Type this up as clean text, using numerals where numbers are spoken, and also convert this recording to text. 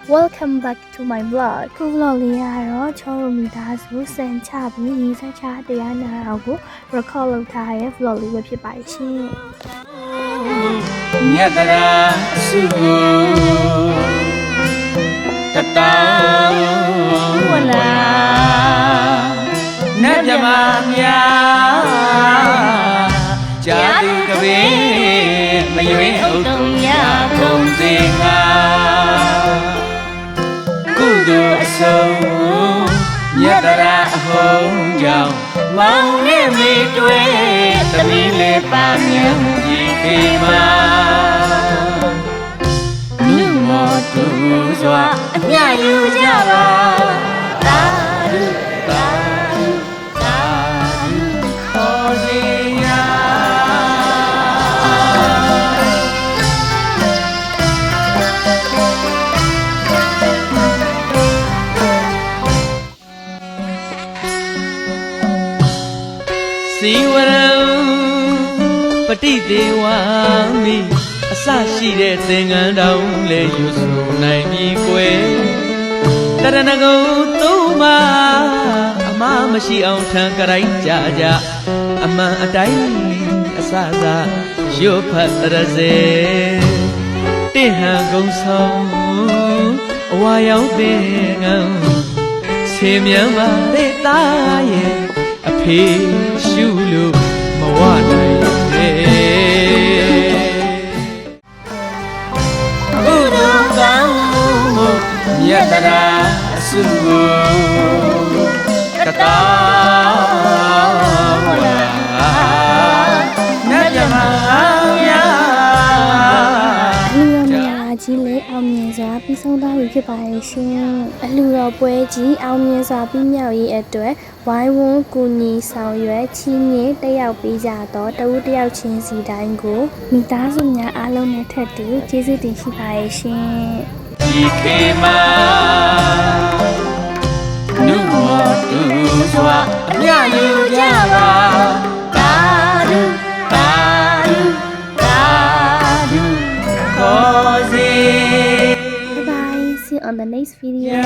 Welcome back to my vlog ခု vlog လေးကတော့ချောတို့မိသားစုစံချပြီးရေးစချတရားနာတော်ကို record လုပ်ထားတဲ့ vlog လေးပဲဖြစ်ပါရှင်မြတ်တရာစုတတောင်းဝလာနတ်မြမများဂျာတိကပင်မယွင်ဥတုံရကုန်စေငါကုသိုလ်အစုံမြတ်တရာအဟုံးကြောင့်မောင်နဲ့မိတွေ့သမီးလေးပါမြတ်ကြီးခေမာလူမောတူစွာအမြယူကြပါသာဓုသာဓုသာဓုခေါ်စေရစီဝရံပတိဒေဝမိအစရှိတဲ့သင်္ကန်းတောင်လေယူဆိုနိုင်ပြီကွယ်တရဏဂုံသုံးပါအမမရှိအောင်ထံကြိုက်ကြကြအမှန်အတိုင်းအစသာရွတ်ဖတ်တရစေတင့်ဟံကုံဆောင်အဝါရောက်တဲ့ငံဆေမြန်ပါတဲ့သားရဲ့အဖေရှုလို့မဝနိုင်တဲ့ဥဒုကံမြတ်တရာအစုတတောင်းဝလာနတ်မြမများကြီးလေးအောင်မြင်စွာပြီးဆုံးသွားပြီဖြစ်ပါရဲ့ရှင်အလှတော်ပွဲကြီးအောင်မြင်စွာပြီးမြောက်ရေးအတွက်ဝိုင်းဝန်းကူညီဆောင်ရွက်ချီးမြှင့်တက်ရောက်ပေးကြတော့တဦးတယောက်ချင်းစီတိုင်းကိုမိသားစုများအားလုံးနဲ့ထပ်တူကျေးဇူးတင်ရှိပါရဲ့ရှင်ဒီခေမာနုမောတူစွာအမြယူကြပါသာဓုသာဓုသာဓုခေါ်စေ Bye bye see you on the next video